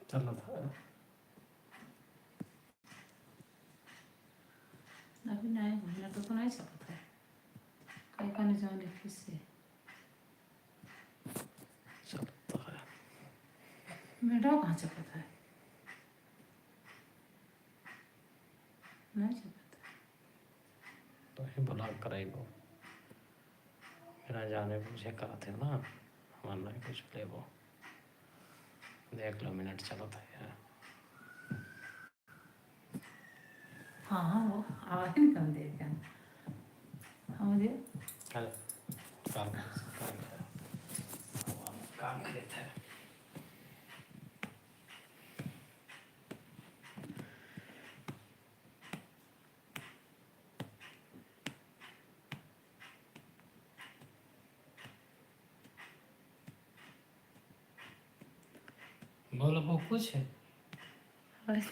चलो था अभी नहीं मेरा तो नहीं सकता है कहीं का नहीं जाने किससे चलता है मेरा कहाँ सकता है नहीं सकता तो ही ब्लॉक कराइबो मेरा जाने पूछे कराते ना हमारा नहीं कुछ लेबो देख लो मिनट चलो था यार हाँ हाँ वो आवाज़ नहीं कम दे क्या हाँ दे कल काम काम लेते हैं बोलो वो कुछ है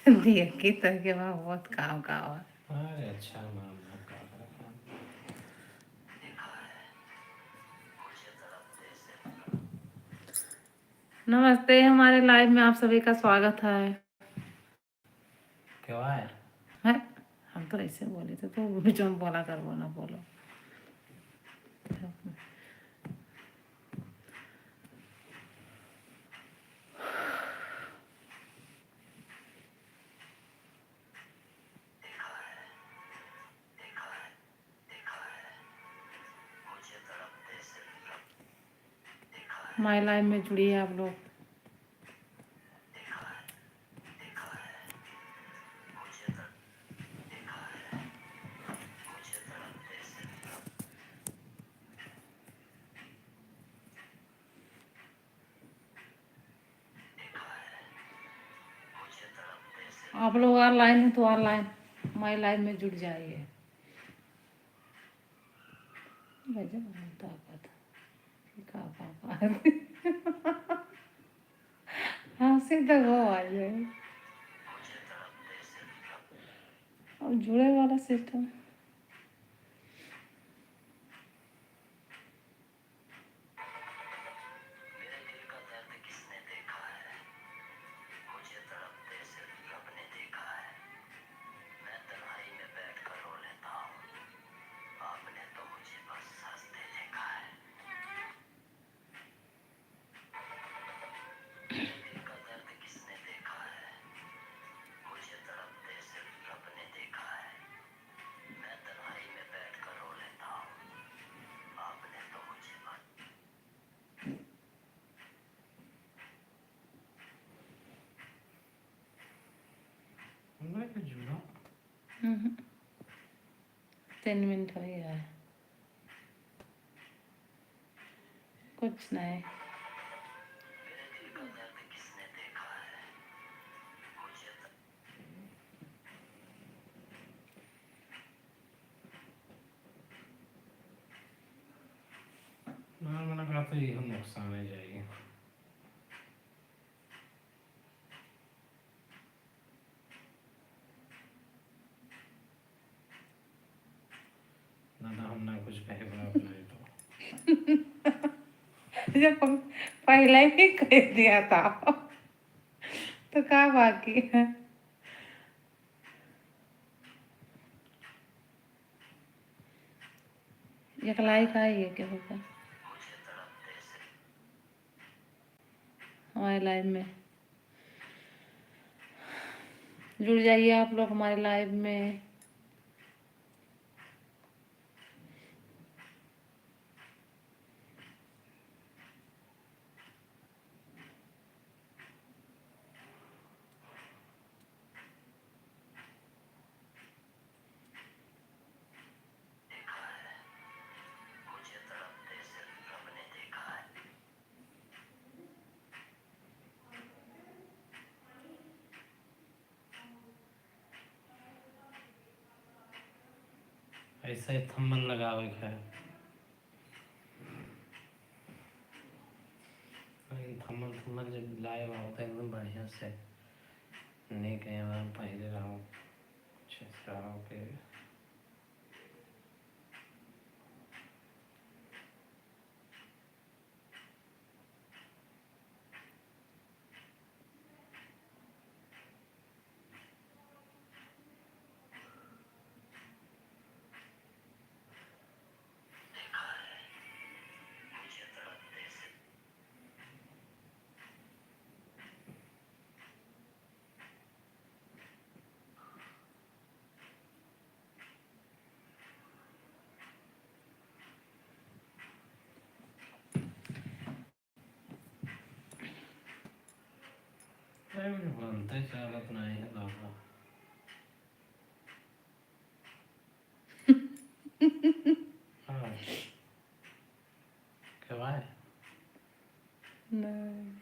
दिए की तरह के वहाँ बहुत काम का हुआ अरे अच्छा मामला का नमस्ते हमारे लाइव में आप सभी का स्वागत है क्यों है है हम तो ऐसे बोले थे तो बीच में बोला कर वो ना बोलो माई लाइव में जुड़िए आप लोग आप लोग ऑनलाइन हैं तो ऑनलाइन माई लाइव में जुड़ जाइए भैया ताकत हाँ सीधा वो आ जाए अब जुड़े वाला सिस्टम मैं क्यों जुड़ा 3 मिनट हो गया है कुछ नहीं ना मैंने कहा तो ये नुकसान है जाएगी ना हम ना कुछ कहेगा अपने तो जब पहले ही कह दिया था तो क्या बाकी है एक लाइक आई है क्या होगा हमारे लाइव में जुड़ जाइए आप लोग हमारे लाइव में ऐसा ही थंबन लगावे है थंबन थंबन जब लाइव होता है एकदम बढ़िया से नहीं कहीं बार पहले रहो कुछ ऐसा रहो कि अरे बनते चालत नहीं है दादा। हाँ, क्या है? नहीं,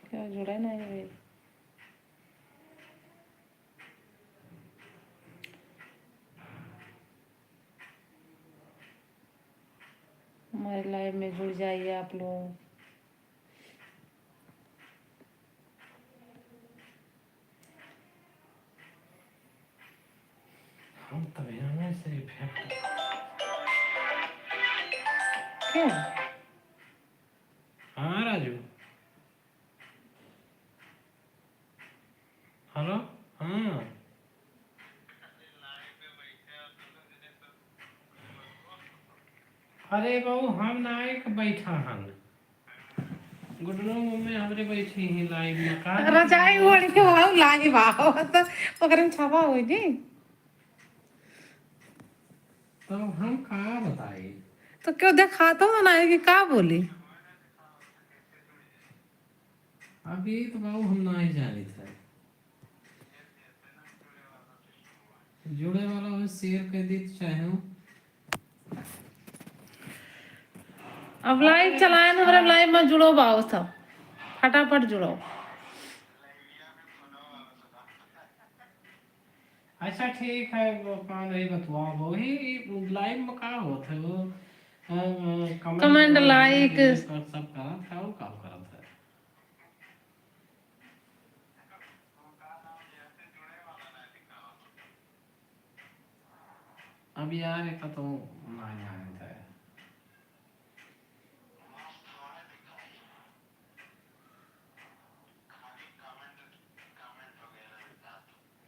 क्या जुड़ा नहीं भाई। हमारे लाइव में जुड़ जाइए आप लोग। हम तभी हमें से इफेक्ट। क्या? हाँ राजू, हेलो। हाँ, अरे बहू हम नायक बैठा हन गुड रूम में हमरे बैठी ही लाइव में का रजाई ओढ़ के हम लाइव आओ तो ओकरे में छपा हुई जी। तो हम का बताई? तो क्यों दिखाता हूँ ना कि का बोली। अभी तो बहू हम ना ही जानी थे जुड़े वाला हो शेयर कर दी तो चाहे हूँ। अब लाइव चलाए ना, हमारे लाइव में जुड़ो बाओ सब, फटाफट जुड़ो। अच्छा ठीक है, वो काम नहीं बतवा वही लाइव में का होता है वो कमेंट लाइक कर सब करा था वो काम करा था। अब यार एक तो ना जाने था।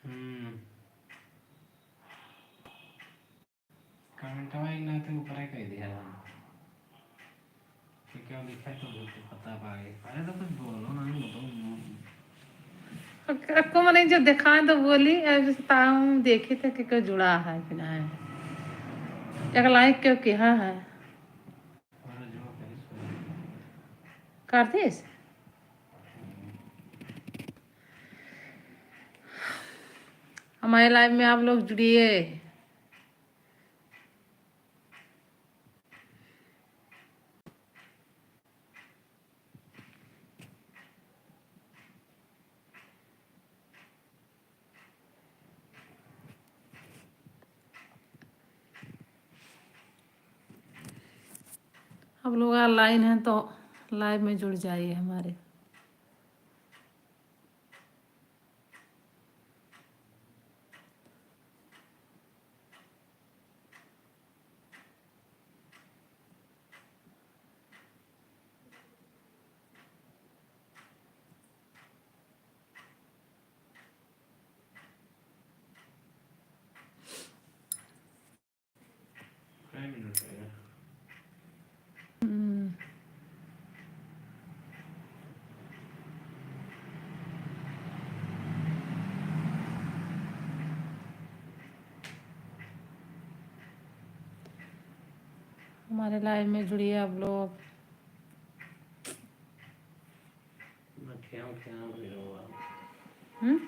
हम्म, कमेंट में ना तो ऊपर ही कह दिया कि क्या लिखा है तो मुझे पता पाए। अरे तो कुछ बोलो ना, नहीं बताओ। को मैंने जो देखा तो बोली ताऊ देखे थे कि कोई जुड़ा है कि नहीं। एक लाइक क्यों किया है और जो करी सो कार्तिस। हमारे लाइव में आप लोग जुड़िए। आप लोग ऑनलाइन हैं तो लाइव में जुड़ जाइए हमारे। मिनट है। हमारे लाइव में जुड़िए आप लोग। मैं क्या भी हम्म।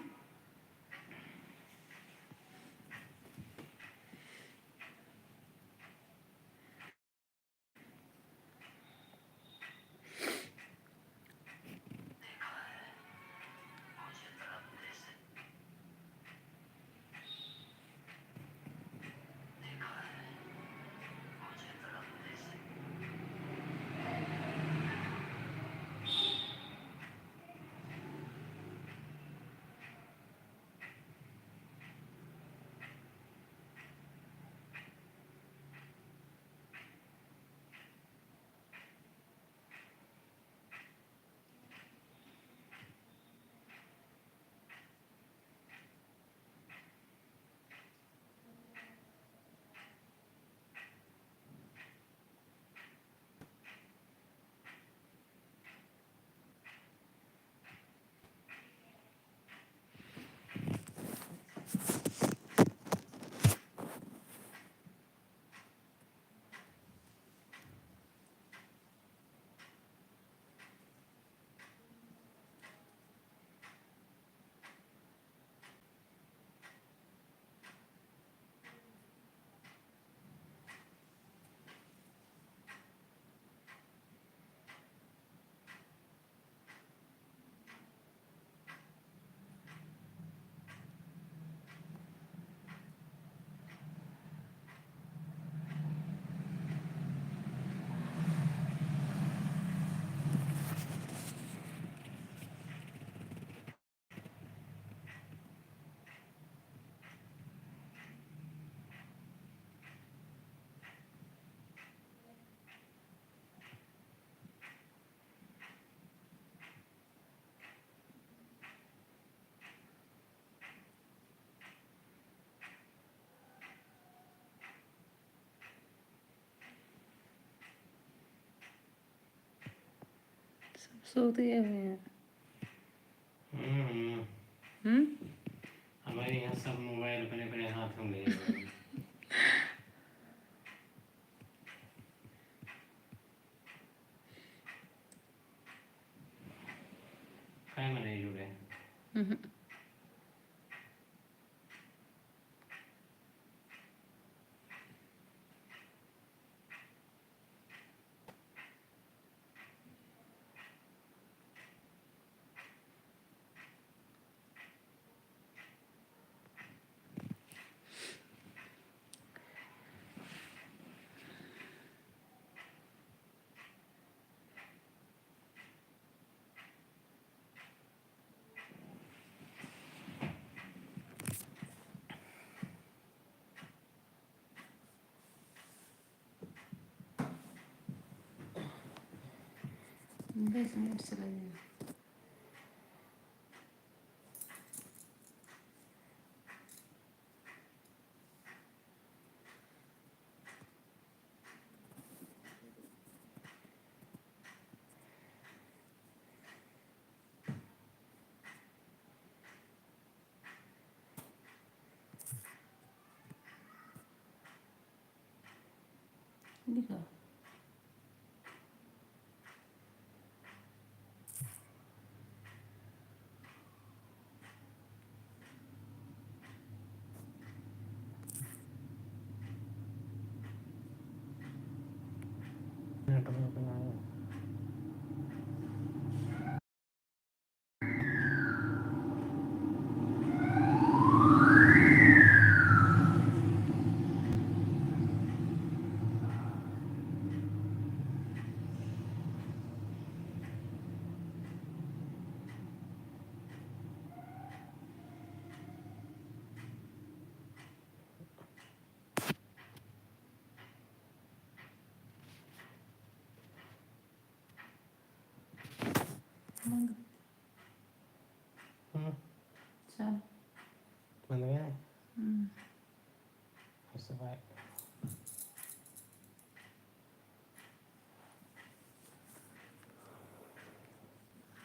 सो दिए हुए हैं। हम्म, हम्म। हमारे यहाँ सब मोबाइल अपने अपने हाथ में लिए हुए हैं। काय में नहीं जुड़े। हम्म। बस मिनट से लगेगा। लिखा नेटवर्क में आया। बंद। चल। बंद गया। हम्म। उससे बाय।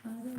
अरे